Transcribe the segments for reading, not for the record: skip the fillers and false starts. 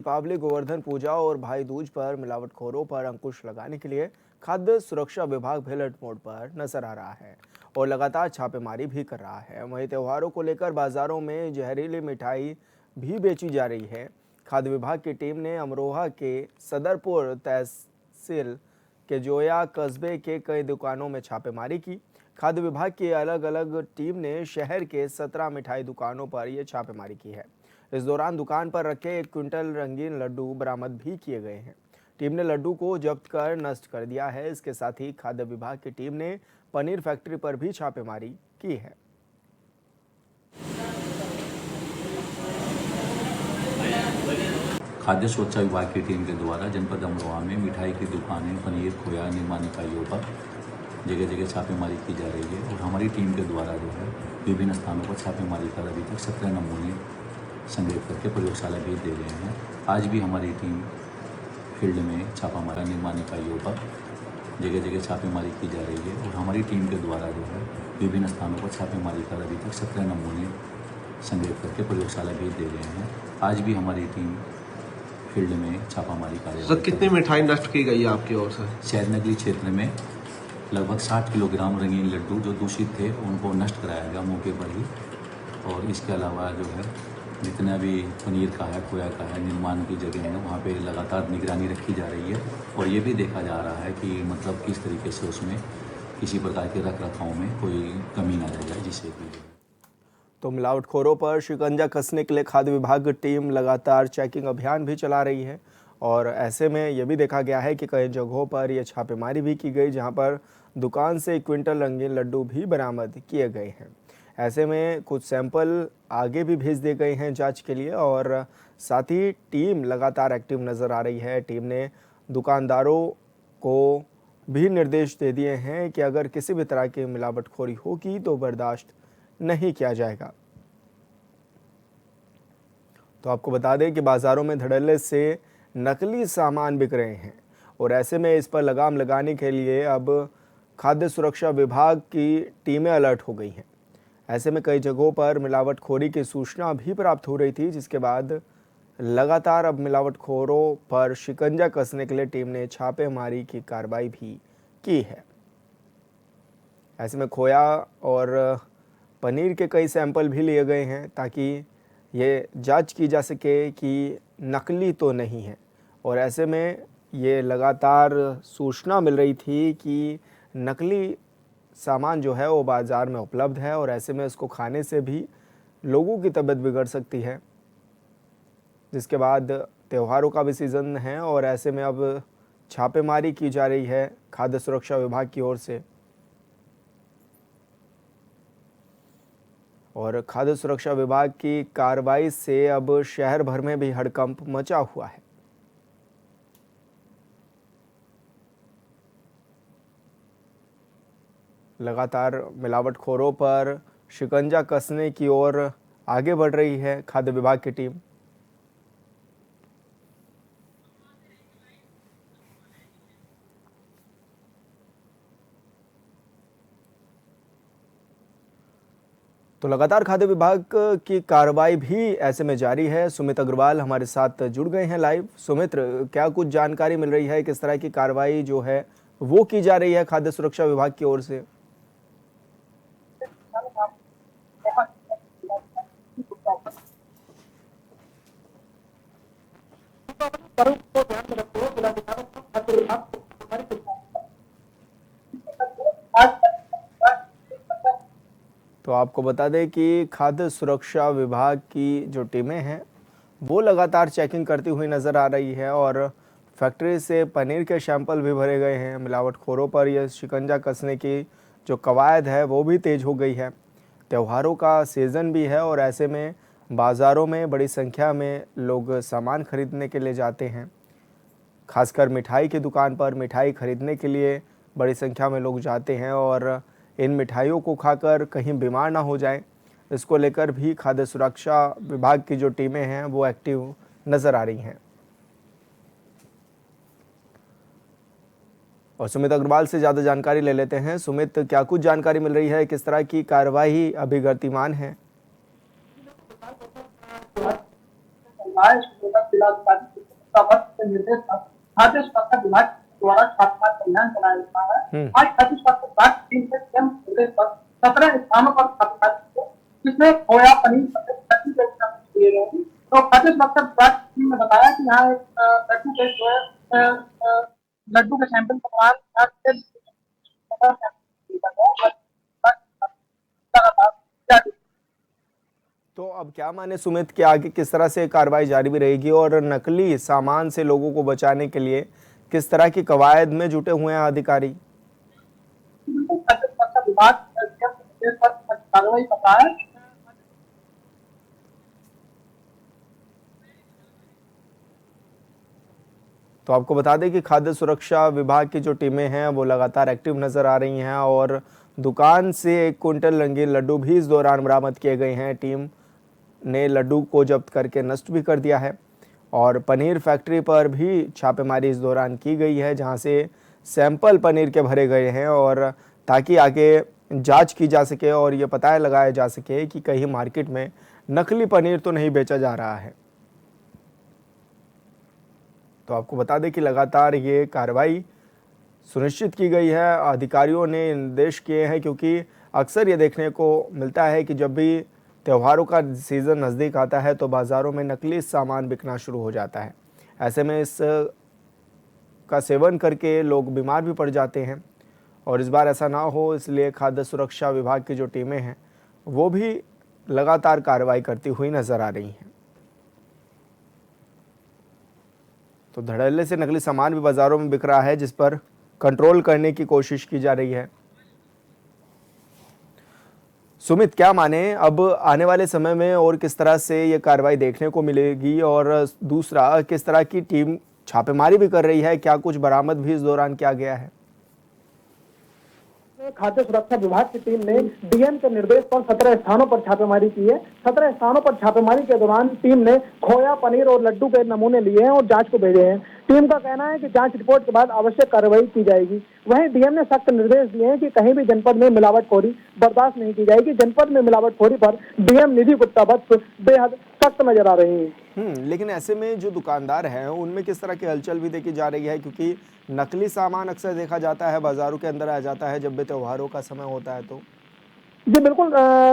दीपावली, गोवर्धन पूजा और भाई दूज पर मिलावटखोरों पर अंकुश लगाने के लिए खाद्य सुरक्षा विभाग भी अलर्ट मोड पर नजर आ रहा है और लगातार छापेमारी भी कर रहा है। वहीं त्योहारों को लेकर बाजारों में जहरीली मिठाई भी बेची जा रही है। खाद्य विभाग की टीम ने अमरोहा के सदरपुर तहसील के जोया कस्बे के कई दुकानों में छापेमारी की। खाद्य विभाग की अलग अलग टीम ने शहर के 17 मिठाई दुकानों पर यह छापेमारी की है। इस दौरान दुकान पर रखे 1 क्विंटल रंगीन लड्डू बरामद भी किए गए हैं। टीम ने लड्डू को जब्त कर नष्ट कर दिया है। इसके साथ ही खाद्य विभाग की टीम ने पनीर फैक्ट्री पर भी छापेमारी की है। खाद्य सुरक्षा विभाग की टीम के द्वारा जनपद अमरोहा में मिठाई की दुकानें, पनीर, खोया निर्माण इकाइयों पर जगह जगह छापेमारी की जा रही है और हमारी टीम के द्वारा जो है विभिन्न स्थानों पर छापेमारी कर अभी तक 17 नमूने संग्रहित करके प्रयोगशाला भेज दे रहे हैं। आज भी हमारी टीम फील्ड में छापामारी निर्माण इकाइयों पर जगह जगह छापेमारी की जा रही है और हमारी टीम के द्वारा जो है विभिन्न स्थानों पर छापेमारी कर अभी तक 17 नमूने संग्रहित करके प्रयोगशाला भेज दे रहे हैं। आज भी हमारी टीम फील्ड में छापामारी कार्य। सर, कितनी मिठाई नष्ट की गई है आपकी ओर से? शहर नगरी क्षेत्र में लगभग 60 किलोग्राम रंगीन लड्डू जो दूषित थे उनको नष्ट कराया गया मौके पर ही। और इसके अलावा जो है जितना भी पनीर का है, खोया का है, निर्माण की जगह है वहाँ पे लगातार निगरानी रखी जा रही है और ये भी देखा जा रहा है कि मतलब किस तरीके से उसमें किसी प्रकार के रख रखाव में कोई कमी ना रह जाए, जिससे कि तो मिलावटखोरों पर शिकंजा कसने के लिए खाद्य विभाग की टीम लगातार चेकिंग अभियान भी चला रही है और ऐसे में यह भी देखा गया है कि कई जगहों पर यह छापेमारी भी की गई, जहां पर दुकान से 1 क्विंटल रंगीन लड्डू भी बरामद किए गए हैं। ऐसे में कुछ सैंपल आगे भी भेज दिए गए हैं जांच के लिए और साथ ही टीम लगातार एक्टिव नज़र आ रही है। टीम ने दुकानदारों को भी निर्देश दे दिए हैं कि अगर किसी भी तरह की मिलावटखोरी होगी तो बर्दाश्त नहीं किया जाएगा। तो आपको बता दें कि बाज़ारों में धड़ल्ले से नकली सामान बिक रहे हैं और ऐसे में इस पर लगाम लगाने के लिए अब खाद्य सुरक्षा विभाग की टीमें अलर्ट हो गई हैं। ऐसे में कई जगहों पर मिलावटखोरी की सूचना भी प्राप्त हो रही थी, जिसके बाद लगातार अब मिलावटखोरों पर शिकंजा कसने के लिए टीम ने छापेमारी की कार्रवाई भी की है। ऐसे में खोया और पनीर के कई सैंपल भी लिए गए हैं ताकि ये जांच की जा सके कि नकली तो नहीं है। और ऐसे में ये लगातार सूचना मिल रही थी कि नकली सामान जो है वो बाज़ार में उपलब्ध है और ऐसे में इसको खाने से भी लोगों की तबीयत बिगड़ सकती है, जिसके बाद त्योहारों का भी सीज़न है और ऐसे में अब छापेमारी की जा रही है खाद्य सुरक्षा विभाग की ओर से। और खाद्य सुरक्षा विभाग की कार्रवाई से अब शहर भर में भी हड़कंप मचा हुआ है। लगातार मिलावटखोरों पर शिकंजा कसने की ओर आगे बढ़ रही है खाद्य विभाग की टीम। तो लगातार खाद्य विभाग की कार्रवाई भी ऐसे में जारी है। सुमित अग्रवाल हमारे साथ जुड़ गए हैं लाइव। सुमित, क्या कुछ जानकारी मिल रही है, किस तरह की कार्रवाई जो है वो की जा रही है खाद्य सुरक्षा विभाग की ओर से? तो आपको बता दें कि खाद्य सुरक्षा विभाग की जो टीमें हैं वो लगातार चेकिंग करती हुई नज़र आ रही है और फैक्ट्री से पनीर के सैंपल भी भरे गए हैं। मिलावटखोरों पर यह शिकंजा कसने की जो कवायद है वो भी तेज़ हो गई है। त्योहारों का सीज़न भी है और ऐसे में बाज़ारों में बड़ी संख्या में लोग सामान खरीदने के लिए जाते हैं। खासकर मिठाई की दुकान पर मिठाई खरीदने के लिए बड़ी संख्या में लोग जाते हैं और इन मिठाइयों को खाकर कहीं बीमार ना हो जाएं, इसको लेकर भी खाद्य सुरक्षा विभाग की जो टीमें हैं वो एक्टिव नज़र आ रही हैं। और सुमित अग्रवाल से ज़्यादा जानकारी ले लेते हैं। सुमित, क्या कुछ जानकारी मिल रही है, किस तरह की कार्रवाई अभी गतिमान है? है, इसको लेकर जिलाधिकारी के निर्देश पर खाद्य सुरक्षा विभाग द्वारा छापेमारी अभियान चलाया जा रहा है। आज खाद्य सुरक्षा विभाग की टीम से सीएम के निर्देश पर 17 स्थानों पर छापेमारी की, जिसमें खोया, पनीर समेत दिए गए हैं। तो खाद्य सुरक्षा विभाग की टीम ने बताया कि यहाँ एक लड्डू के जो है लड्डू के सैंपल के दौरान तो अब क्या माने सुमित के आगे किस तरह से कार्रवाई जारी भी रहेगी और नकली सामान से लोगों को बचाने के लिए किस तरह की कवायद में जुटे हुए हैं अधिकारी? विभाग कार्रवाई करता है। तो आपको बता दें कि खाद्य सुरक्षा विभाग की जो टीमें हैं वो लगातार एक्टिव नजर आ रही हैं और दुकान से 1 क्विंटल रंगीन लड्डू भी इस दौरान बरामद किए गए हैं। टीम ने लड्डू को जब्त करके नष्ट भी कर दिया है और पनीर फैक्ट्री पर भी छापेमारी इस दौरान की गई है, जहां से सैंपल पनीर के भरे गए हैं और ताकि आगे जांच की जा सके और ये पता लगाया जा सके कि कहीं मार्केट में नकली पनीर तो नहीं बेचा जा रहा है। तो आपको बता दें कि लगातार ये कार्रवाई सुनिश्चित की गई है, अधिकारियों ने निर्देश किए हैं, क्योंकि अक्सर ये देखने को मिलता है कि जब भी त्योहारों का सीज़न नज़दीक आता है तो बाज़ारों में नकली सामान बिकना शुरू हो जाता है। ऐसे में इस का सेवन करके लोग बीमार भी पड़ जाते हैं और इस बार ऐसा ना हो, इसलिए खाद्य सुरक्षा विभाग की जो टीमें हैं वो भी लगातार कार्रवाई करती हुई नज़र आ रही हैं। तो धड़ल्ले से नकली सामान भी बाज़ारों में बिक रहा है, जिस पर कंट्रोल करने की कोशिश की जा रही है। सुमित, क्या माने अब आने वाले समय में और किस तरह से ये कार्रवाई देखने को मिलेगी और दूसरा किस तरह की टीम छापेमारी भी कर रही है, क्या कुछ बरामद भी इस दौरान किया गया है? खाद्य सुरक्षा विभाग की टीम ने डीएम के निर्देश पर 17 स्थानों पर छापेमारी की है। 17 स्थानों पर छापेमारी के दौरान टीम ने खोया, पनीर और लड्डू के नमूने लिए हैं और जांच को भेजे हैं। टीम का कहना है कि जांच रिपोर्ट के बाद आवश्यक कार्रवाई की जाएगी। वहीं डीएम ने सख्त निर्देश दिए हैं कि कहीं भी जनपद में मिलावटखोरी बर्दाश्त नहीं की जाएगी। जनपद में मिलावटखोरी पर डीएम निधि गुप्ता भट्ट बेहद सख्त नजर आ रही है। लेकिन ऐसे में जो दुकानदार हैं उनमें किस तरह की हलचल भी देखी जा रही है, क्योंकि नकली सामान अक्सर देखा जाता है बाजारों के अंदर आ जाता है जब भी त्योहारों का समय होता है। तो जी बिल्कुल,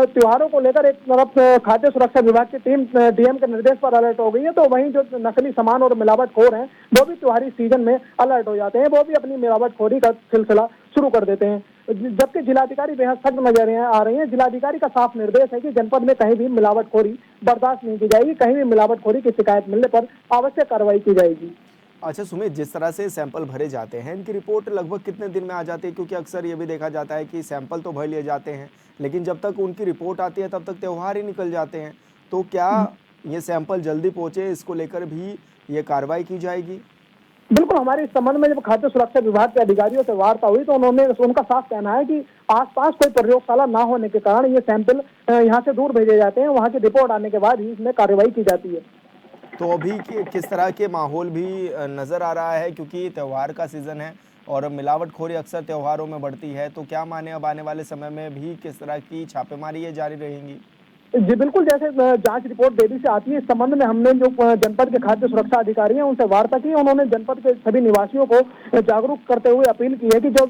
त्योहारों को लेकर एक तरफ खाद्य सुरक्षा विभाग की टीम डीएम के निर्देश पर अलर्ट हो गई है, तो वहीं जो नकली सामान और मिलावटखोर हैं वो भी त्योहारी सीजन में अलर्ट हो जाते हैं, वो भी अपनी मिलावटखोरी का सिलसिला शुरू कर देते हैं। जबकि जिलाधिकारी बेहद सख्त नजर आ रही हैं। जिलाधिकारी का साफ निर्देश है कि जनपद में कहीं भी मिलावटखोरी बर्दाश्त नहीं की जाएगी। कहीं भी मिलावटखोरी की शिकायत मिलने पर आवश्यक कार्रवाई की जाएगी। अच्छा सुमित, जिस तरह से सैंपल भरे जाते हैं इनकी रिपोर्ट लगभग कितने दिन में आ जाती है? क्योंकि अक्सर ये भी देखा जाता है कि सैंपल तो भर लिए जाते हैं लेकिन जब तक उनकी रिपोर्ट आती है तब तक त्योहार ही निकल जाते हैं। तो क्या ये सैंपल जल्दी पहुंचे, इसको लेकर भी ये कार्रवाई की जाएगी? बिल्कुल, हमारे इस संबंध में जब खाद्य सुरक्षा विभाग के अधिकारियों से वार्ता हुई तो उनका साफ कहना है कि आसपास कोई प्रयोगशाला ना होने के कारण ये सैंपल यहाँ से दूर भेजे जाते हैं। वहाँ की रिपोर्ट आने के बाद ही इसमें कार्रवाई की जाती है। तो अभी किस तरह के माहौल भी नज़र आ रहा है, क्योंकि त्यौहार का सीज़न है और मिलावटखोरी अक्सर त्योहारों में बढ़ती है, तो क्या माने अब आने वाले समय में भी किस तरह की छापेमारी ये जारी रहेंगी? जी बिल्कुल, जैसे जांच रिपोर्ट देरी से आती है, इस संबंध में हमने जो जनपद के खाद्य सुरक्षा अधिकारी हैं उनसे वार्ता की। उन्होंने जनपद के सभी निवासियों को जागरूक करते हुए अपील की है कि जो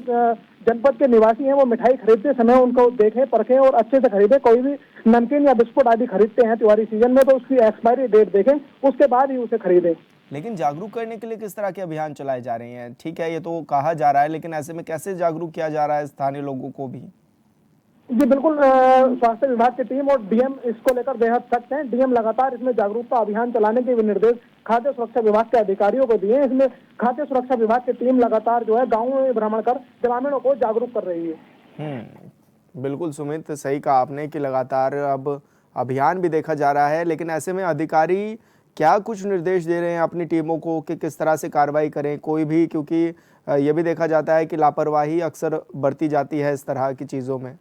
जनपद के निवासी हैं वो मिठाई खरीदते समय उनको देखें, परखें और अच्छे से खरीदें। कोई भी नमकीन या बिस्कुट आदि खरीदते हैं त्योहारी सीजन में तो उसकी एक्सपायरी डेट देखें, उसके बाद ही उसे खरीदें। लेकिन जागरूक करने के लिए किस तरह के अभियान चलाए जा रहे हैं? ठीक है, ये तो कहा जा रहा है, लेकिन ऐसे में कैसे जागरूक किया जा रहा है स्थानीय लोगों को भी? जी बिल्कुल, स्वास्थ्य विभाग की टीम और डीएम इसको लेकर बेहद सख्त हैं। डीएम लगातार इसमें जागरूकता अभियान चलाने के निर्देश खाद्य सुरक्षा विभाग के अधिकारियों को दिए हैं। इसमें खाद्य सुरक्षा विभाग की टीम लगातार जो है गाँवों में भ्रमण कर ग्रामीणों को जागरूक कर रही है। बिल्कुल सुमित, सही कहा आपने कि लगातार अब अभियान भी देखा जा रहा है, लेकिन ऐसे में अधिकारी क्या कुछ निर्देश दे रहे हैं अपनी टीमों को कि किस तरह से कार्रवाई करें कोई भी, क्योंकि ये भी देखा जाता है कि लापरवाही अक्सर बरती जाती है इस तरह की चीज़ों में।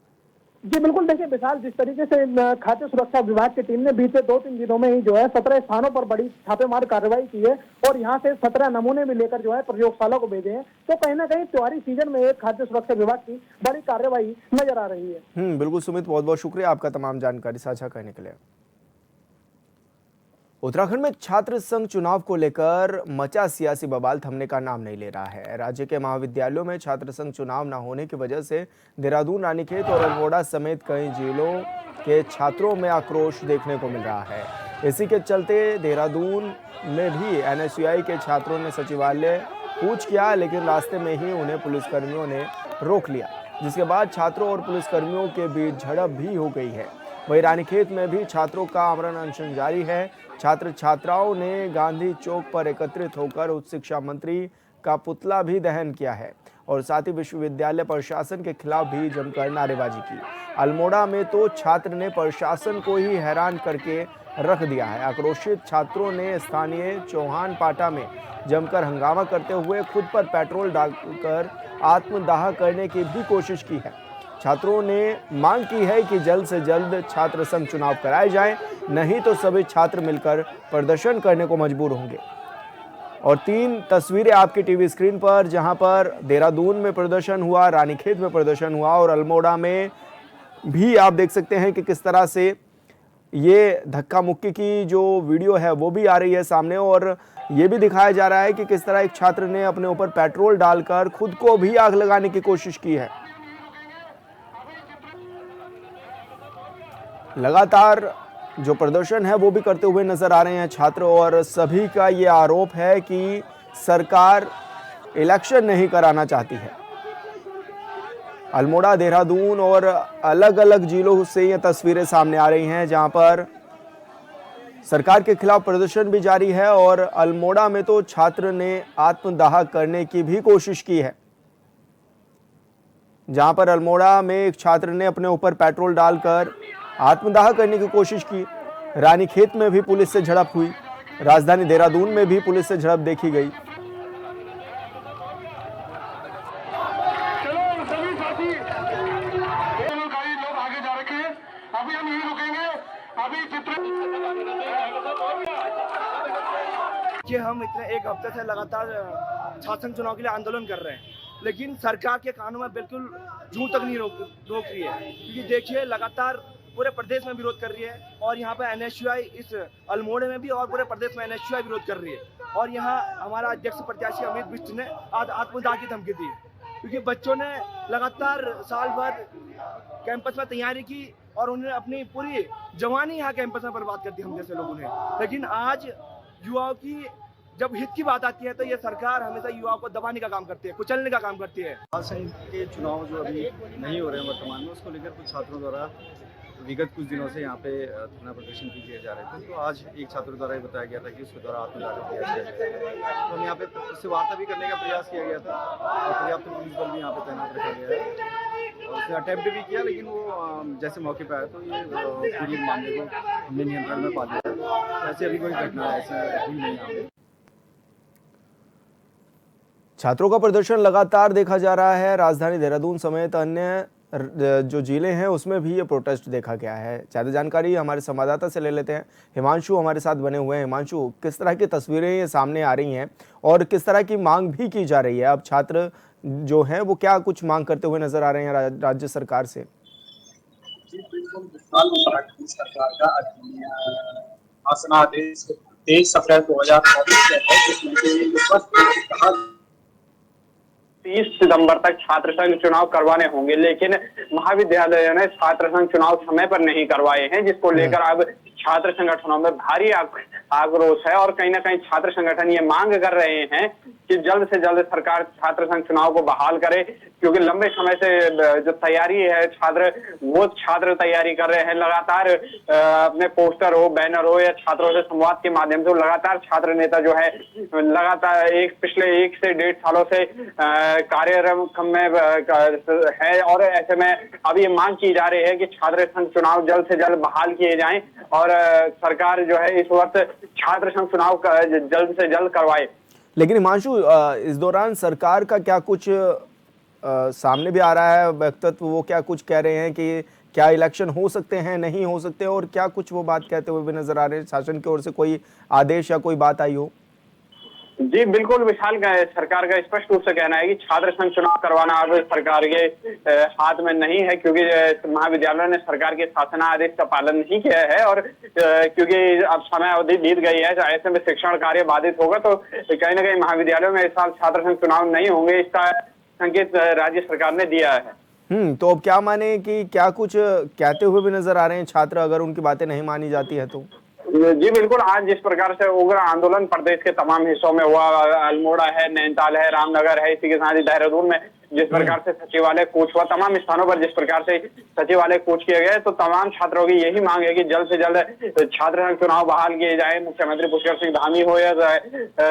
जी बिल्कुल, देखिए विशाल, जिस तरीके से खाद्य सुरक्षा विभाग की टीम ने बीते 2-3 दिनों में ही जो है 17 स्थानों पर बड़ी छापेमार कार्रवाई की है और यहाँ से 17 नमूने भी लेकर जो है प्रयोगशाला को भेजे हैं, तो कहीं ना कहीं त्योहारी सीजन में एक खाद्य सुरक्षा विभाग की बड़ी कार्रवाई नजर आ रही है। बिल्कुल सुमित, बहुत बहुत शुक्रिया आपका तमाम जानकारी साझा करने के लिए। उत्तराखंड में छात्र संघ चुनाव को लेकर मचा सियासी बवाल थमने का नाम नहीं ले रहा है। राज्य के महाविद्यालयों में छात्र संघ चुनाव न होने की वजह से देहरादून, रानीखेत और अल्मोड़ा समेत कई जिलों के छात्रों में आक्रोश देखने को मिल रहा है। इसी के चलते देहरादून में भी एनएसयूआई के छात्रों ने सचिवालय कूच किया, लेकिन रास्ते में ही उन्हें पुलिसकर्मियों ने रोक लिया, जिसके बाद छात्रों और पुलिसकर्मियों के बीच झड़प भी हो गई है। वहीं रानीखेत में भी छात्रों का आमरण अनशन जारी है। छात्र छात्राओं ने गांधी चौक पर एकत्रित होकर उच्च शिक्षा मंत्री का पुतला भी दहन किया है और साथ ही विश्वविद्यालय प्रशासन के खिलाफ भी जमकर नारेबाजी की। अल्मोड़ा में तो छात्र ने प्रशासन को ही हैरान करके रख दिया है। आक्रोशित छात्रों ने स्थानीय चौहान पाटा में जमकर हंगामा करते हुए खुद पर पेट्रोल डालकर आत्मदाह करने की भी कोशिश की है। छात्रों ने मांग की है कि जल्द से जल्द छात्र संघ चुनाव कराए जाएं, नहीं तो सभी छात्र मिलकर प्रदर्शन करने को मजबूर होंगे। और 3 तस्वीरें आपकी टीवी स्क्रीन पर, जहां पर देहरादून में प्रदर्शन हुआ, रानीखेत में प्रदर्शन हुआ और अल्मोड़ा में भी आप देख सकते हैं कि किस तरह से ये धक्का मुक्की की जो वीडियो है वो भी आ रही है सामने। और ये भी दिखाया जा रहा है कि किस तरह एक छात्र ने अपने ऊपर पेट्रोल डालकर खुद को भी आग लगाने की कोशिश की है। लगातार जो प्रदर्शन है वो भी करते हुए नजर आ रहे हैं छात्र, और सभी का ये आरोप है कि सरकार इलेक्शन नहीं कराना चाहती है। अल्मोड़ा, देहरादून और अलग अलग जिलों से ये तस्वीरें सामने आ रही हैं, जहां पर सरकार के खिलाफ प्रदर्शन भी जारी है। और अल्मोड़ा में तो छात्र ने आत्मदाह करने की भी कोशिश की है, जहां पर अल्मोड़ा में एक छात्र ने अपने ऊपर पेट्रोल डालकर आत्मदाह करने की कोशिश की। रानीखेत में भी पुलिस से झड़प हुई। राजधानी देहरादून में भी पुलिस से झड़प देखी गई। अभी हम यही रुकेंगे। अभी कि हम इतने एक हफ्ते से लगातार छात्र संघ चुनाव के लिए आंदोलन कर रहे हैं, लेकिन सरकार के कानों में बिल्कुल जूं तक नहीं रोक रही है। क्योंकि देखिए लगातार पूरे प्रदेश में विरोध कर रही है, और यहाँ पे एनएसयूआई इस अल्मोड़े में भी और पूरे प्रदेश में एनएसयूआई विरोध कर रही है। और यहाँ हमारा अध्यक्ष प्रत्याशी अमित बिष्ट ने आज आत्मदाह की धमकी दी, क्योंकि बच्चों ने लगातार साल भर कैंपस में तैयारी की और उन्होंने अपनी पूरी जवानी यहाँ कैंपस में बर्बाद कर दी हम जैसे लोगों ने। लेकिन आज युवाओं की जब हित की बात आती है तो ये सरकार हमेशा युवाओं को दबाने का काम करती है, कुचलने का काम करती है। संघ के चुनाव जो अभी नहीं हो रहे हैं वर्तमान में, उसको लेकर कुछ छात्रों द्वारा विगत कुछ दिनों से यहाँ पे धरना प्रदर्शन किए जा रहे थे। तो आज एक छात्र द्वारा ये बताया गया था कि उसके द्वारा आत्मदाह किया गया। तो हम यहाँ पे उससे वार्ता भी करने का प्रयास किया गया था और पर्याप्त पुलिस बल भी यहाँ पे तैनात रखा गया है। और उसने अटेम्प्ट भी किया, लेकिन वो जैसे मौके पर आया तो ये पूरी मामले को हमने नियंत्रण में पा लिया। ऐसे अभी कोई घटना ऐसी हुई नहीं यहाँ पे। छात्रों का प्रदर्शन लगातार देखा जा रहा है। राजधानी देहरादून समेत अन्य जो जिले हैं उसमें भी ये प्रोटेस्ट देखा गया है। ज़्यादा जानकारी हमारे संवाददाता से ले लेते हैं। हिमांशु हमारे साथ बने हुए हैं। हिमांशु, किस तरह की तस्वीरें ये सामने आ रही हैं और किस तरह की मांग भी की जा रही है? अब छात्र जो हैं वो क्या कुछ मांग करते हुए नजर आ रहे हैं राज्य सरकार से? सरकार का शासनादेश 23 अप्रैल 2024 30 सितंबर तक छात्र संघ चुनाव करवाने होंगे, लेकिन महाविद्यालयों ने छात्र संघ चुनाव समय पर नहीं करवाए हैं, जिसको लेकर अब छात्र संगठनों में भारी आक्रोश है। और कहीं ना कहीं छात्र संगठन ये मांग कर रहे हैं कि जल्द से जल्द सरकार छात्र संघ चुनाव को बहाल करे, क्योंकि लंबे समय से जो तैयारी है छात्र तैयारी कर रहे हैं। लगातार अपने पोस्टर हो, बैनर हो या छात्रों से संवाद के माध्यम से लगातार छात्र नेता जो है लगातार पिछले 1 से 1.5 सालों से कार्यक्रम में है। और ऐसे में अब ये मांग की जा रही है कि छात्र संघ चुनाव जल्द से जल्द बहाल किए जाएं और सरकार जो है इस वक्त छात्र संघ चुनाव जल्द से जल्द करवाए। लेकिन हिमांशु, इस दौरान सरकार का क्या कुछ सामने भी आ रहा है वक्तव्य? वो क्या कुछ कह रहे हैं कि क्या इलेक्शन हो सकते हैं, नहीं हो सकते, और क्या कुछ वो बात कहते हुए भी नजर आ रहे हैं? शासन की ओर से कोई आदेश या कोई बात आई हो? जी बिल्कुल विशाल सरकार का स्पष्ट रूप से कहना है कि छात्र संघ चुनाव करवाना अब सरकार के हाथ में नहीं है, क्योंकि महाविद्यालयों ने सरकार के शासनादेश का पालन नहीं किया है और क्योंकि अब समय अवधि बीत गई है, तो ऐसे में शिक्षण कार्य बाधित होगा, तो कहीं ना कहीं महाविद्यालयों में इस साल छात्र संघ चुनाव नहीं होंगे, इसका संकेत राज्य सरकार ने दिया है। तो अब क्या माने कि क्या कुछ कहते हुए भी नजर आ रहे हैं छात्र, अगर उनकी बातें नहीं मानी जाती है तो? जी बिल्कुल, आज जिस प्रकार से उग्र आंदोलन प्रदेश के तमाम हिस्सों में हुआ, अल्मोड़ा है, नैनीताल है, रामनगर है, इसी के साथ ही देहरादून में जिस प्रकार से सचिवालय कूच हुआ, तमाम स्थानों पर जिस प्रकार से सचिवालय कूच किए गए, तो तमाम छात्रों की यही मांग है कि जल्द से जल्द छात्र संघ चुनाव बहाल किए जाए। मुख्यमंत्री पुष्कर सिंह धामी हो या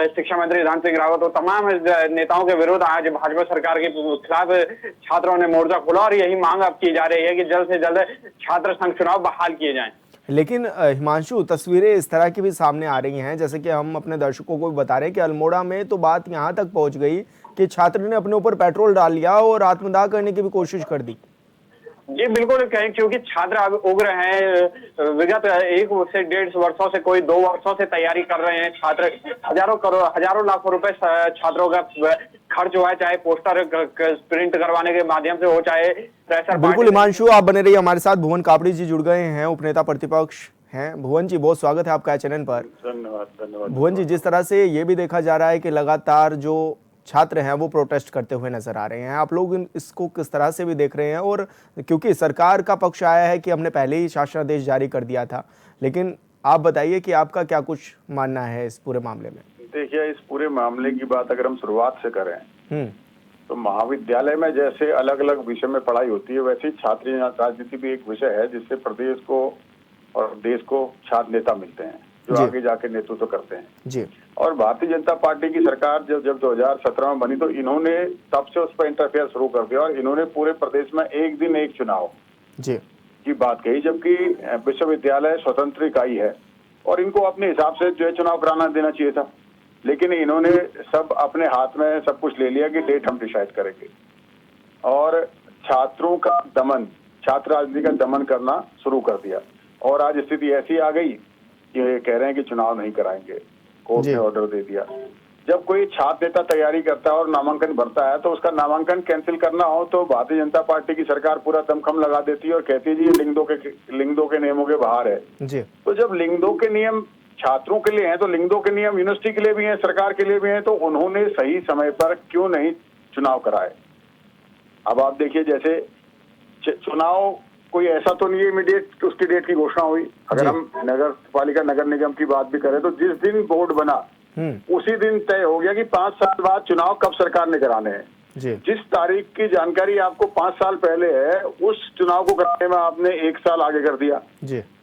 शिक्षा मंत्री धन सिंह रावत हो, तमाम नेताओं के विरुद्ध आज भाजपा सरकार के खिलाफ छात्रों ने मोर्चा खोला और यही मांग अब की जा रही है कि जल्द से जल्द छात्र संघ चुनाव बहाल किए जाए। लेकिन हिमांशु, तस्वीरें इस तरह की भी सामने आ रही हैं, जैसे कि हम अपने दर्शकों को भी बता रहे हैं कि अल्मोड़ा में तो बात यहाँ तक पहुँच गई कि छात्र ने अपने ऊपर पेट्रोल डाल लिया और आत्मदाह करने की भी कोशिश कर दी। जी बिल्कुल, कहें क्योंकि छात्र अब उग्र हैं, विगत 1 से 1.5 वर्षों से, कोई 2 वर्षों से तैयारी कर रहे हैं छात्र। हजारों लाखों रुपए छात्रों का खर्च हुआ है, चाहे पोस्टर प्रिंट करवाने के माध्यम से हो, चाहे प्रेशर। बिल्कुल हिमांशु, आप बने रहिए हमारे साथ। भुवन कापड़ी जी जुड़ गए हैं, उपनेता प्रतिपक्ष हैं। भुवन जी, बहुत स्वागत है आपका चैनल पर। धन्यवाद। भुवन जी, जिस तरह से ये भी देखा जा रहा है कि लगातार जो छात्र हैं वो प्रोटेस्ट करते हुए नजर आ रहे हैं, आप लोग इसको किस तरह से भी देख रहे हैं? और क्योंकि सरकार का पक्ष आया है कि हमने पहले ही शासनादेश जारी कर दिया था, लेकिन आप बताइए कि आपका क्या कुछ मानना है इस पूरे मामले में? देखिए, इस पूरे मामले की बात अगर हम शुरुआत से करें तो महाविद्यालय में जैसे अलग अलग विषय में पढ़ाई होती है, वैसे ही छात्र राजनीति भी एक विषय है जिससे प्रदेश को और देश को छात्र नेता मिलते हैं जो आगे जाके नेतृत्व करते हैं जी। और भारतीय जनता पार्टी की सरकार जब 2017 में बनी तो इन्होंने तब से उस पर इंटरफेयर शुरू कर दिया और इन्होंने पूरे प्रदेश में एक दिन एक चुनाव जी की बात कही, जबकि विश्वविद्यालय स्वतंत्र इकाई है और इनको अपने हिसाब से जो है चुनाव कराना देना चाहिए था, लेकिन इन्होंने सब अपने हाथ में सब कुछ ले लिया कि डेट हम डिसाइड करेंगे और छात्रों का दमन, छात्र राजनीति का दमन करना शुरू कर दिया। और आज स्थिति ऐसी आ गई कि कह रहे हैं कि चुनाव नहीं कराएंगे, कोर्ट ने ऑर्डर दे दिया। जब कोई छात्र नेता तैयारी करता है और नामांकन भरता है तो उसका नामांकन कैंसिल करना हो तो भारतीय जनता पार्टी की सरकार पूरा दमखम लगा देती है और कहती है जी ये लिंग दो के नियमों के बाहर है जी। तो जब लिंग दो के नियम छात्रों के लिए हैं तो लिंग दो के नियम यूनिवर्सिटी के लिए भी हैं, सरकार के लिए भी हैं, तो उन्होंने सही समय पर क्यों नहीं चुनाव कराए? अब आप देखिए, जैसे चुनाव कोई ऐसा तो नहीं है इमीडिएट उसकी डेट की घोषणा हुई। अगर हम नगर पालिका नगर निगम की बात भी करें तो जिस दिन बोर्ड बना उसी दिन तय हो गया कि 5 साल बाद चुनाव कब सरकार ने कराने हैं। जिस तारीख की जानकारी आपको 5 साल पहले है उस चुनाव को कराने में आपने 1 साल आगे कर दिया।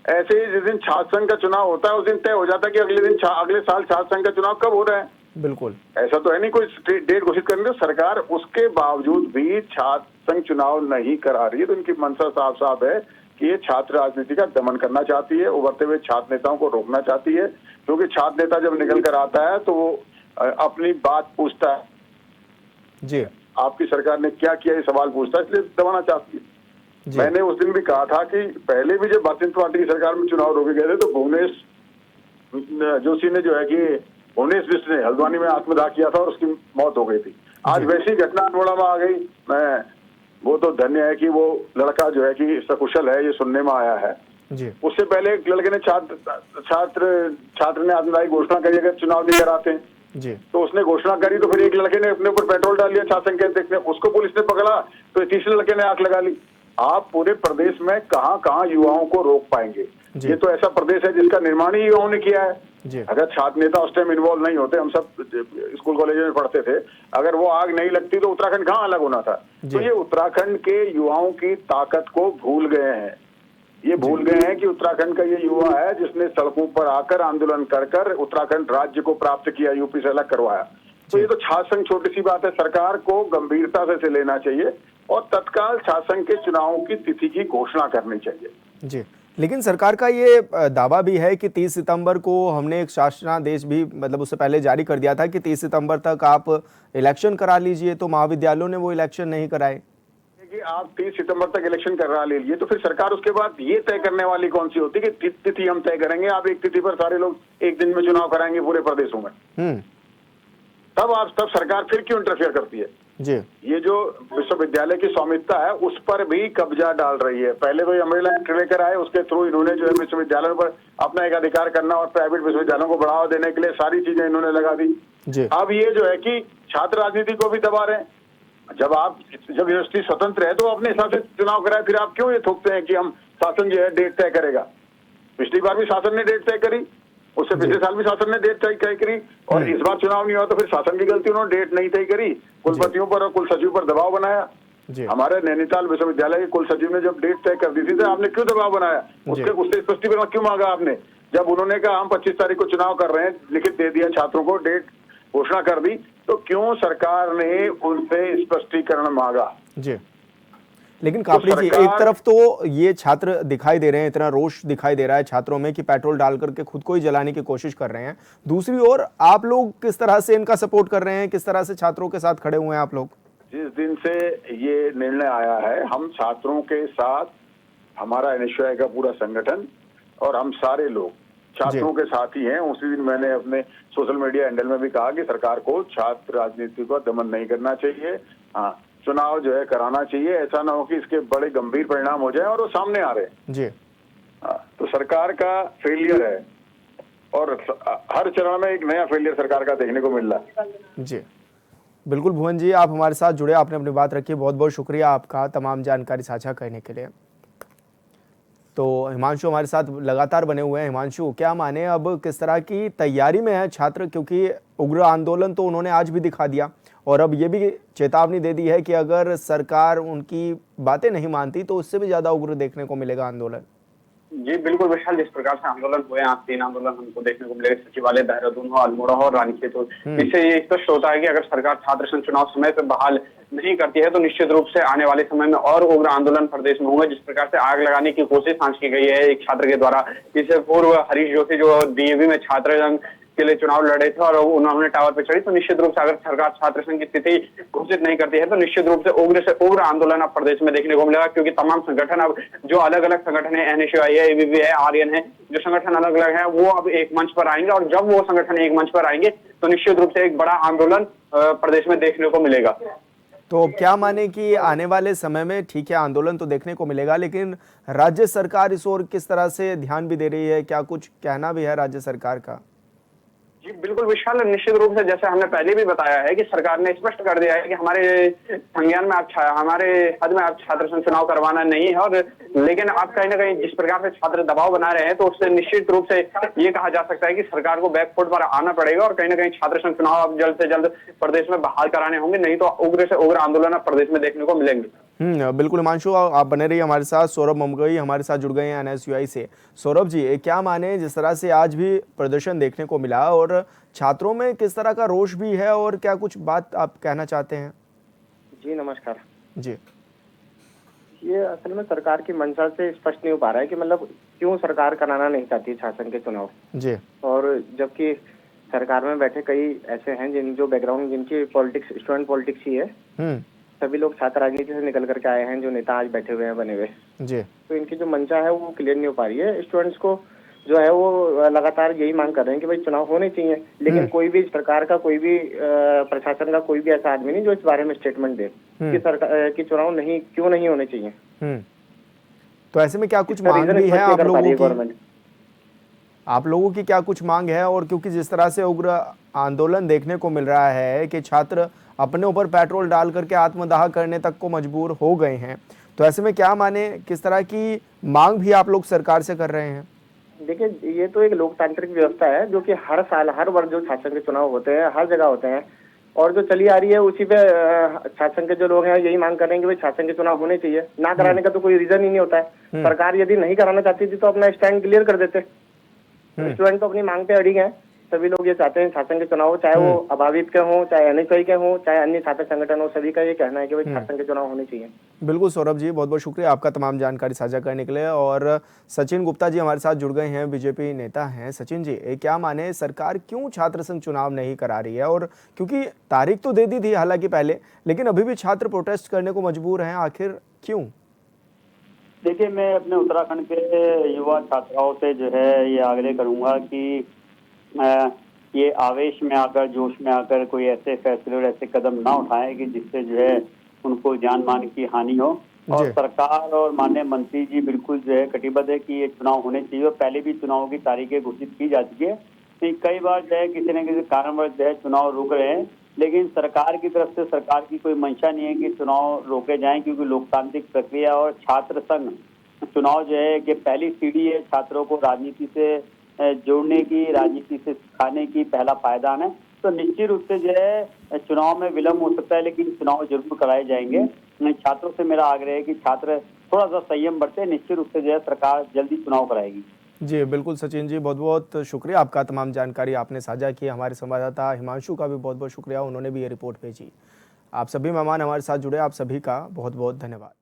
ऐसे ही जिस दिन छात्र संघ का चुनाव होता है उस दिन तय हो जाता है कि अगले साल छात्र संघ का चुनाव कब हो रहा है। बिल्कुल ऐसा तो है नहीं कोई डेट घोषित करने तो सरकार उसके बावजूद भी छात्र संघ चुनाव नहीं करा रही है। तो इनकी मंशा साफ साफ है कि ये छात्र राजनीति का दमन करना चाहती है, उभरते हुए छात्र नेताओं को रोकना चाहती है, क्योंकि छात्र नेता जब निकल कर आता है तो वो अपनी बात पूछता है जी, आपकी सरकार ने क्या किया, ये सवाल पूछता है, इसलिए दबाना चाहती है। मैंने उस दिन भी कहा था कि पहले भी जब भारतीय जनता पार्टी की सरकार में चुनाव रोके गए थे तो भुवनेश जोशी ने जो है कि भुवनेश बिष्ट ने हल्द्वानी में आत्मदाह किया था और उसकी मौत हो गई थी। आज वैसी घटना अल्मोड़ा में आ गई। मैं वो तो धन्य है कि वो लड़का जो है कि सकुशल है, ये सुनने में आया है जी। उससे पहले एक लड़के ने छात्र ने आत्मदाह घोषणा करी अगर चुनाव नहीं कराते हैं जी, तो उसने घोषणा करी तो फिर एक लड़के ने अपने ऊपर पेट्रोल डाल लिया छात्र संघ के अध्यक्ष ने, उसको पुलिस ने पकड़ा तो तीसरे लड़के ने आंख लगा ली। आप पूरे प्रदेश में कहां युवाओं को रोक पाएंगे? ये तो ऐसा प्रदेश है जिसका निर्माण ही युवाओं ने किया है जी। अगर छात्र नेता उस टाइम इन्वॉल्व नहीं होते, हम सब स्कूल कॉलेज में पढ़ते थे, अगर वो आग नहीं लगती तो उत्तराखंड कहाँ अलग होना था? तो ये उत्तराखंड के युवाओं की ताकत को भूल गए हैं। ये भूल गए हैं कि उत्तराखंड का ये युवा है जिसने सड़कों पर आकर आंदोलन कर उत्तराखंड राज्य को प्राप्त किया, यूपी से अलग करवाया। तो ये तो छात्र संघ छोटी सी बात है, सरकार को गंभीरता से लेना चाहिए और तत्काल छात्र संघ के चुनावों की तिथि की घोषणा करनी चाहिए जी। लेकिन सरकार का ये दावा भी है कि 30 सितंबर को हमने एक शासनादेश भी मतलब उससे पहले जारी कर दिया था कि 30 सितंबर तक आप इलेक्शन करा लीजिए, तो महाविद्यालयों ने वो इलेक्शन नहीं कराए। कि आप 30 सितंबर तक इलेक्शन करा लीजिए तो फिर सरकार उसके बाद ये तय करने वाली कौन सी होती है कि तिथि हम तय करेंगे, आप एक तिथि पर सारे लोग एक दिन में चुनाव कराएंगे पूरे प्रदेशों में। तब सरकार फिर क्यों इंटरफेयर करती है? जी। ये जो विश्वविद्यालय की स्वामित्व है उस पर भी कब्जा डाल रही है। पहले तो ये अम्ब्रेला एक्ट लेकर आए, उसके थ्रू इन्होंने जो है विश्वविद्यालयों पर अपना एक अधिकार करना और प्राइवेट विश्वविद्यालयों को बढ़ावा देने के लिए सारी चीजें इन्होंने लगा दी। जी। अब ये जो है कि छात्र राजनीति को भी दबा रहे हैं। जब यूनिवर्सिटी स्वतंत्र है तो अपने हिसाब से चुनाव कराए, फिर आप क्यों ये थोपते हैं कि हम शासन जो है डेट तय करेगा? पिछली बार भी शासन ने डेट तय करी, उससे पिछले साल भी शासन ने डेट तय करी, और इस बार चुनाव नहीं हुआ तो फिर शासन की गलती, उन्होंने डेट नहीं तय करी, कुलपतियों पर और कुल सचिव पर दबाव बनाया। हमारे नैनीताल विश्वविद्यालय के कुल सचिव ने जब डेट तय कर दी थी तो आपने क्यों दबाव बनाया? उससे स्पष्टीकरण क्यों मांगा आपने? जब उन्होंने कहा हम 25 तारीख को चुनाव कर रहे हैं, लिखित दे दिया छात्रों को, डेट घोषणा कर दी, तो क्यों सरकार ने उनसे स्पष्टीकरण मांगा? जी। लेकिन कापड़ी जी, एक तरफ तो ये छात्र दिखाई दे रहे हैं, इतना रोष दिखाई दे रहा है छात्रों में कि पेट्रोल डाल करके खुद को ही जलाने की कोशिश कर रहे हैं। दूसरी ओर आप लोग किस तरह से इनका सपोर्ट कर रहे हैं, किस तरह से छात्रों के साथ खड़े हुए हैं आप लोग? जिस दिन से ये निर्णय आया है, हम छात्रों के साथ, हमारा एनएसयूआई का पूरा संगठन और हम सारे लोग छात्रों के साथ ही हैं। उसी दिन मैंने अपने सोशल मीडिया हैंडल में भी कहा कि सरकार को छात्र राजनीति को दमन नहीं करना चाहिए, हाँ, चुनाव जो है कराना चाहिए। ऐसा ना हो कि इसके बड़े गंभीर परिणाम हो जाए, और वो सामने आ रहे हैं। जी। तो सरकार का फेलियर है, और हर चरण में एक नया फेलियर सरकार का देखने को मिल रहा है। जी बिल्कुल भुवन जी, आप हमारे साथ जुड़े, आपने अपनी बात रखी, बहुत बहुत शुक्रिया आपका तमाम जानकारी साझा करने के लिए। तो हिमांशु हमारे साथ लगातार बने हुए हैं। हिमांशु, क्या माने अब किस तरह की तैयारी में है छात्र, क्योंकि उग्र आंदोलन तो उन्होंने आज भी दिखा दिया और अब ये भी चेतावनी दे दी है कि अगर सरकार उनकी बातें नहीं मानती तो उससे भी ज्यादा उग्र देखने को मिलेगा आंदोलन। जी बिल्कुल विशाल, जिस प्रकार से आंदोलन हुए, आज 3 आंदोलन हमको देखने को मिलेगा, सचिवालय, देहरादून हो, अल्मोड़ा हो और रानीखेत हो। इससे ये स्पष्ट होता है कि अगर सरकार छात्र संघ चुनाव समय पर बहाल नहीं करती है तो निश्चित रूप से आने वाले समय में और उग्र आंदोलन प्रदेश में होंगे। जिस प्रकार से आग लगाने की कोशिश आज की गई है एक छात्र के द्वारा, इससे पूर्व हरीश जोशी जो डीएवी में छात्र संघ के लिए चुनाव लड़े थे और उन्होंने टावर पर चढ़ी, तो निश्चित रूप से अगर सरकार छात्र संघ की स्थिति घोषित नहीं करती है तो निश्चित रूप से उग्र आंदोलन अब प्रदेश में देखने को मिलेगा। क्योंकि तमाम संगठन, अब जो अलग अलग संगठन है, एनएसयूआई है, एबीवी है, आर्यन है, जो संगठन अलग अलग है, वो अब एक मंच पर आएंगे, और जब वो संगठन एक मंच पर आएंगे तो निश्चित रूप से एक बड़ा आंदोलन प्रदेश में देखने को मिलेगा। तो क्या माने कि आने वाले समय में, ठीक है आंदोलन तो देखने को मिलेगा, लेकिन राज्य सरकार इस ओर किस तरह से ध्यान भी दे रही है, क्या कुछ कहना भी है राज्य सरकार का? जी बिल्कुल विशाल, निश्चित रूप से जैसे हमने पहले भी बताया है कि सरकार ने स्पष्ट कर दिया है कि हमारे संज्ञान में हमारे हद में आप छात्र संघ चुनाव करवाना नहीं है। और लेकिन आप कहीं ना कहीं जिस प्रकार से छात्र दबाव बना रहे हैं तो उससे निश्चित रूप से ये कहा जा सकता है कि सरकार को बैकफुट पर आना पड़ेगा और कहीं ना कहीं छात्र संघ चुनाव अब जल्द से जल्द प्रदेश में बहाल कराने होंगे, नहीं तो उग्र से उग्र आंदोलन अब प्रदेश में देखने को मिलेंगे। बिल्कुल हिमांशु, आप बने रहिए हमारे साथ। सौरभ ममगई हमारे साथ जुड़ गए हैं एनएसयूआई से। सौरभ जी, क्या माने जिस तरह से आज भी प्रदर्शन देखने को मिला और छात्रों में किस तरह का रोष भी है, और क्या कुछ बात आप कहना चाहते हैं? जी नमस्कार जी। ये असल में सरकार की मंशा से स्पष्ट नहीं हो पा रहा है कि मतलब क्यों सरकार कराना नहीं चाहती छात्र संघ के चुनाव जी, और जबकि सरकार में बैठे कई ऐसे हैं जो बैकग्राउंड जिनकी पॉलिटिक्स, स्टूडेंट पॉलिटिक्स ही है, सभी लोग छात्र राजनीति से निकल करके आए हैं, जो नेता आज बैठे हुए हैं बने हुए जी। तो इनकी जो मंशा है वो क्लियर नहीं हो पा रही है। स्टूडेंट्स को जो है वो लगातार यही मांग कर रहे हैं कि भाई चुनाव होने चाहिए, लेकिन कोई भी सरकार का, कोई भी प्रशासन का कोई भी ऐसा आदमी नहीं जो इस बारे में स्टेटमेंट दे कि सरकार की चुनाव नहीं, क्यों नहीं होने चाहिए। तो ऐसे में क्या कुछ मांग भी है आप लोगों की? आप लोगों की क्या कुछ मांग है? और क्योंकि जिस तरह से उग्र आंदोलन देखने को मिल रहा है कि छात्र अपने ऊपर पेट्रोल डाल करके आत्मदाह करने तक को मजबूर हो गए हैं, तो ऐसे में क्या माने, किस तरह की मांग भी आप लोग सरकार से कर रहे हैं? देखिए, ये तो एक लोकतांत्रिक व्यवस्था है जो कि हर साल, हर वर्ष जो छात्र संघ के चुनाव होते हैं हर जगह होते हैं, और जो चली आ रही है उसी पे छात्र संघ के जो लोग हैं यही मांग कर रहे हैं कि भाई छात्र संघ के चुनाव होने चाहिए। ना कराने का तो कोई रीजन ही नहीं होता है। सरकार यदि नहीं कराना चाहती थी तो अपना स्टैंड क्लियर कर देते। स्टूडेंट तो अपनी मांग पे अड़ी हैं। सभी लोग ये चाहते हैं छात्र संघ के चुनाव, चाहे वो अभावित के हों, चाहे एनएसयूआई के हों, चाहे अन्य छात्र संगठन हो, सभी का ये कहना है कि भाई छात्र संघ के चुनाव होने चाहिए। बिल्कुल सौरभ जी, बहुत बहुत शुक्रिया आपका तमाम जानकारी साझा करने के लिए। और सचिन गुप्ता जी हमारे साथ जुड़ गए हैं, बीजेपी नेता हैं। सचिन जी, क्या माने सरकार क्यों छात्र संघ चुनाव नहीं करा रही है? और क्योंकि तारीख तो दे दी थी हालांकि पहले, लेकिन अभी भी छात्र प्रोटेस्ट करने को मजबूर हैं, आखिर क्यों? देखिए, मैं अपने उत्तराखंड के युवा छात्राओं से जो है ये आग्रह करूंगा कि ये आवेश में आकर, जोश में आकर कोई ऐसे फैसले और ऐसे कदम ना उठाएं कि जिससे जो है उनको जान मान की हानि हो। और सरकार और माननीय मंत्री जी बिल्कुल जो है कटिबद्ध है कि ये चुनाव होने चाहिए, और पहले भी चुनाव की तारीखें घोषित की जा चुकी है। तो कई बार जो है किसी न किसी कारणवश जो है चुनाव रुक रहे हैं, लेकिन सरकार की तरफ से सरकार की कोई मंशा नहीं है कि चुनाव रोके जाएं, क्योंकि लोकतांत्रिक प्रक्रिया और छात्र संघ चुनाव जो है कि पहली सीढ़ी है छात्रों को राजनीति से जोड़ने की, राजनीति से सिखाने की, पहला पायदान है। तो निश्चित रूप से जो है चुनाव में विलंब हो सकता है, लेकिन चुनाव जरूर कराए जाएंगे। छात्रों से मेरा आग्रह है कि छात्र थोड़ा सा संयम बरते, निश्चित रूप से जो है सरकार जल्दी चुनाव कराएगी। जी बिल्कुल सचिन जी, बहुत बहुत शुक्रिया आपका, तमाम जानकारी आपने साझा की। हमारे संवाददाता हिमांशु का भी बहुत बहुत शुक्रिया, उन्होंने भी ये रिपोर्ट भेजी। आप सभी मेहमान हमारे साथ जुड़े, आप सभी का बहुत बहुत धन्यवाद।